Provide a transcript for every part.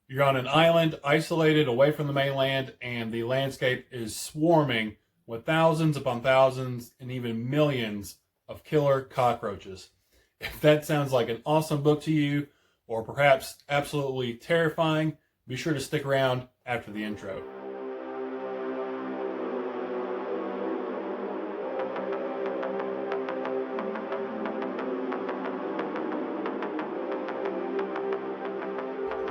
You're on an island, isolated away from the mainland, and the landscape is swarming with thousands upon thousands and even millions of killer cockroaches. If that sounds like an awesome book to you, or perhaps absolutely terrifying, be sure to stick around after the intro.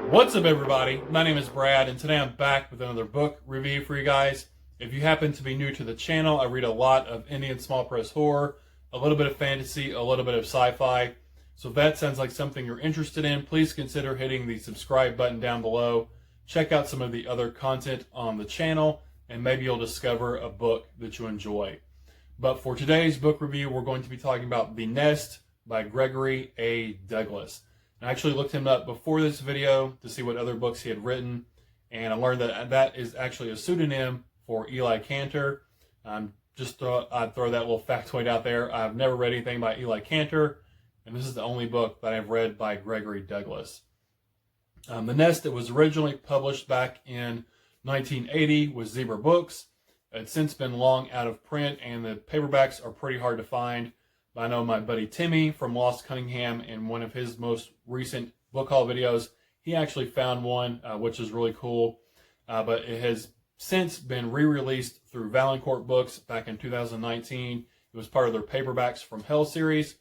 What's up, everybody? My name is Brad, and today I'm back with another book review for you guys. If you happen to be new to the channel, I read a lot of Indian small press horror, a little bit of fantasy, a little bit of sci-fi. So if that sounds like something you're interested in, please consider hitting the subscribe button down below. Check out some of the other content on the channel, and maybe you'll discover a book that you enjoy. But for today's book review, we're going to be talking about The Nest by Gregory A. Douglas. I actually looked him up before this video to see what other books he had written, and I learned that that is actually a pseudonym for Eli Cantor. Just thought I'd throw that little factoid out there. I've never read anything by Eli Cantor, and this is the only book that I've read by Gregory Douglas. The Nest, it was originally published back in 1980 with Zebra Books. It's since been long out of print, and the paperbacks are pretty hard to find. I know my buddy Timmy from Lost Cunningham, in one of his most recent book haul videos, he actually found one, which is really cool. But it has since been re-released through Valancourt Books back in 2019. It was part of their Paperbacks from Hell series.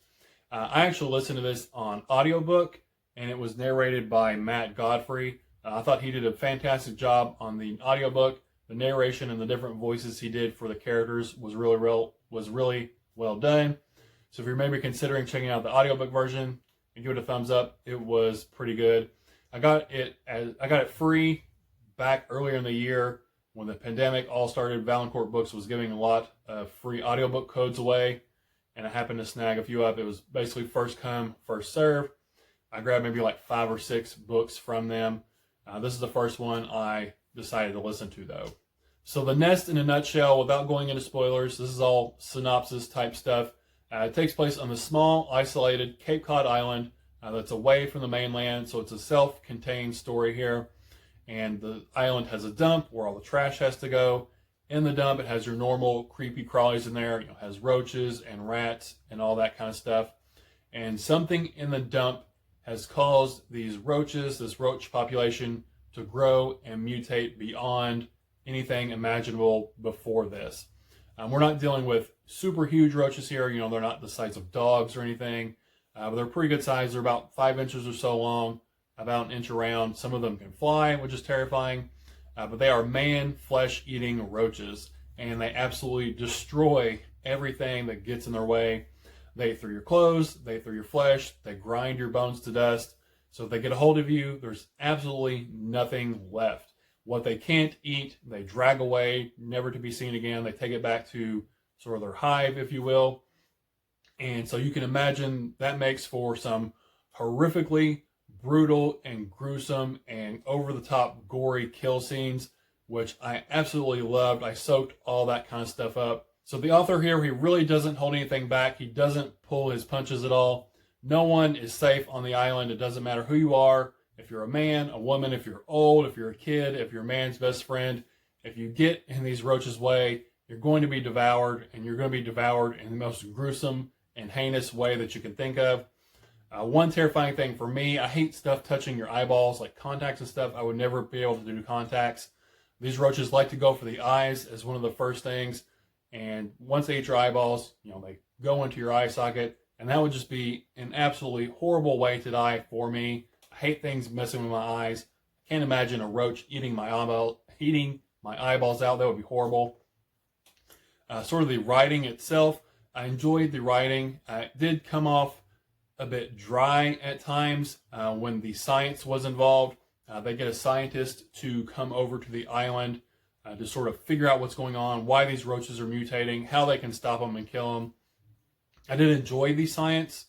I actually listened to this on audiobook, and it was narrated by Matt Godfrey. I thought he did a fantastic job on the audiobook. The narration and the different voices he did for the characters was really well done. So if you're maybe considering checking out the audiobook version, and give it a thumbs up, it was pretty good. I got it free back earlier in the year when the pandemic all started. Valancourt Books was giving a lot of free audiobook codes away, and I happened to snag a few up. It was basically first come, first serve. I grabbed maybe like 5 or 6 books from them. This is the first one I decided to listen to, though. So The Nest, in a nutshell, without going into spoilers, this is all synopsis type stuff. It takes place on the small, isolated Cape Cod island that's away from the mainland, so it's a self-contained story here. And the island has a dump where all the trash has to go. In the dump, it has your normal creepy crawlies in there. It has roaches and rats and all that kind of stuff. And something in the dump has caused these roaches, this roach population, to grow and mutate beyond anything imaginable before this. We're not dealing with super huge roaches here. You know, they're not the size of dogs or anything, but they're pretty good size. They're about 5 inches or so long, about an inch around. Some of them can fly, which is terrifying, but they are man flesh-eating roaches, and they absolutely destroy everything that gets in their way. They eat through your clothes, they eat through your flesh, they grind your bones to dust. So if they get a hold of you, there's absolutely nothing left. What they can't eat, they drag away, never to be seen again. They take it back to sort of their hive, if you will. And so you can imagine that makes for some horrifically brutal and gruesome and over-the-top gory kill scenes, which I absolutely loved. I soaked all that kind of stuff up. So the author here, he really doesn't hold anything back. He doesn't pull his punches at all. No one is safe on the island. It doesn't matter who you are. If you're a man, a woman, if you're old, if you're a kid, if you're a man's best friend, if you get in these roaches' way, you're going to be devoured, and you're going to be devoured in the most gruesome and heinous way that you can think of. One terrifying thing for me, I hate stuff touching your eyeballs, like contacts and stuff. I would never be able to do contacts. These roaches like to go for the eyes as one of the first things, and once they eat your eyeballs, you know, they go into your eye socket, and that would just be an absolutely horrible way to die for me. I hate things messing with my eyes. I can't imagine a roach eating my eyeballs out. That would be horrible. Sort of the writing itself, I enjoyed the writing. It did come off a bit dry at times when the science was involved. They get a scientist to come over to the island to sort of figure out what's going on, why these roaches are mutating, how they can stop them and kill them. I did enjoy the science,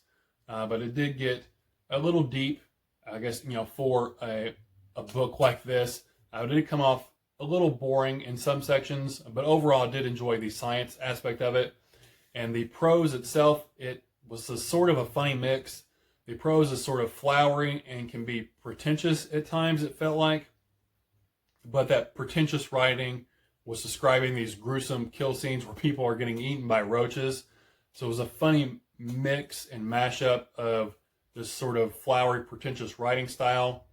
but it did get a little deep, I guess, you know, for a book like this. It did come off a little boring in some sections, but overall I did enjoy the science aspect of it. And the prose itself, it was a sort of a funny mix. The prose is sort of flowery and can be pretentious at times, it felt like. But that pretentious writing was describing these gruesome kill scenes where people are getting eaten by roaches. So it was a funny mix and mashup of this sort of flowery, pretentious writing style,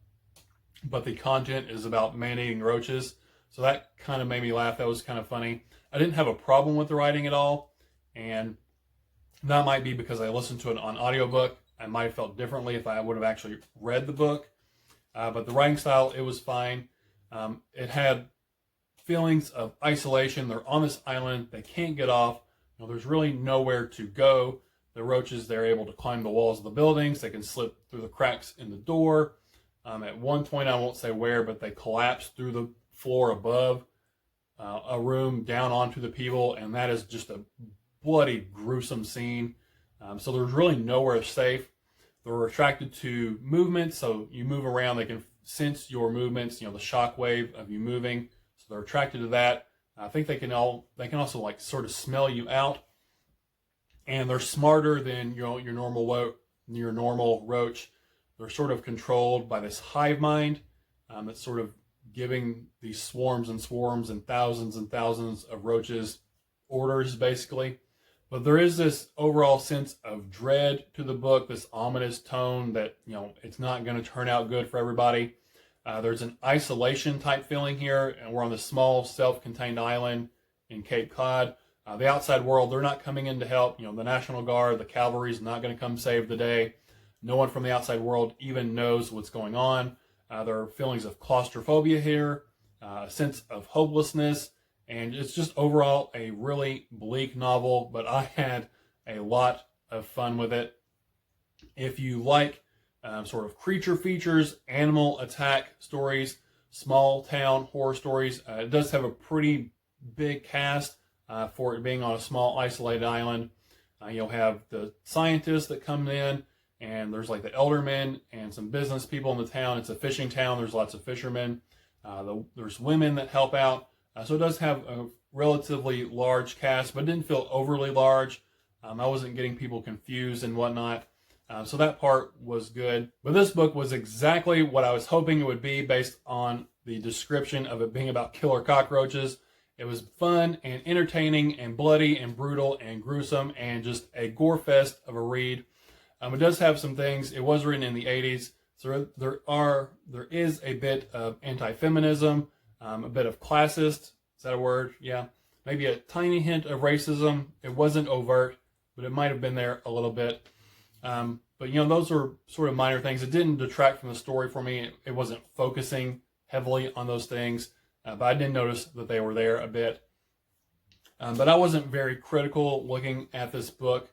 but the content is about man-eating roaches. So that kind of made me laugh. That was kind of funny. I didn't have a problem with the writing at all, and that might be because I listened to it on audiobook. I might have felt differently if I would have actually read the book. But the writing style, it was fine. It had feelings of isolation. They're on this island. They can't get off. You know, there's really nowhere to go. The roaches, they're able to climb the walls of the buildings. They can slip through the cracks in the door. At one point, I won't say where, but they collapse through the floor above a room down onto the people, and that is just a bloody, gruesome scene. So there's really nowhere safe. They're attracted to movement, so you move around, they can sense your movements, you know, the shock wave of you moving. So they're attracted to that. I think they can also like sort of smell you out, and they're smarter than your normal roach. They're sort of controlled by this hive mind that's sort of giving these swarms and swarms and thousands of roaches orders, basically. But there is this overall sense of dread to the book, this ominous tone that, you know, it's not going to turn out good for everybody. There's an isolation type feeling here, and we're on this small self-contained island in Cape Cod. The outside world, they're not coming in to help. You know, the National Guard, the cavalry's not going to come save the day. No one from the outside world even knows what's going on. There are feelings of claustrophobia here, a sense of hopelessness, and it's just overall a really bleak novel, but I had a lot of fun with it. If you like sort of creature features, animal attack stories, small town horror stories, it does have a pretty big cast for it being on a small isolated island. You'll have the scientists that come in, and there's like the eldermen and some business people in the town. It's a fishing town. There's lots of fishermen. There's women that help out. So it does have a relatively large cast, but it didn't feel overly large. I wasn't getting people confused and whatnot. So that part was good. But this book was exactly what I was hoping it would be based on the description of it being about killer cockroaches. It was fun and entertaining and bloody and brutal and gruesome and just a gore fest of a read. It does have some things. It was written in the 80s, so there is a bit of anti-feminism, a bit of classist. Is that a word? Yeah. Maybe a tiny hint of racism. It wasn't overt, but it might have been there a little bit. But, you know, those are sort of minor things. It didn't detract from the story for me. It wasn't focusing heavily on those things, but I did notice that they were there a bit. But I wasn't very critical looking at this book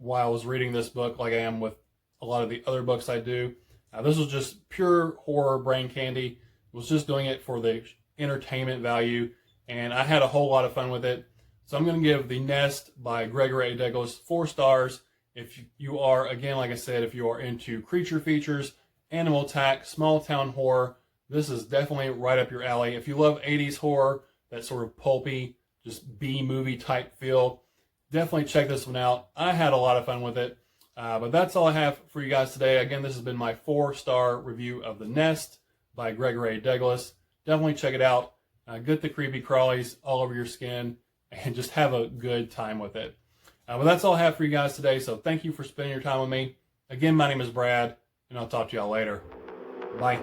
while I was reading this book like I am with a lot of the other books I do. This was just pure horror brain candy. I was just doing it for the entertainment value, and I had a whole lot of fun with it. So I'm going to give The Nest by Gregory A. Douglas 4 stars. If you are, again, like I said, if you are into creature features, animal attack, small town horror, this is definitely right up your alley. If you love 80s horror, that sort of pulpy, just B-movie type feel, definitely check this one out. I had a lot of fun with it. But that's all I have for you guys today. Again, this has been my 4-star review of The Nest by Gregory A. Douglas. Definitely check it out. Get the creepy crawlies all over your skin and just have a good time with it. But that's all I have for you guys today. So thank you for spending your time with me. Again, my name is Brad, and I'll talk to y'all later. Bye.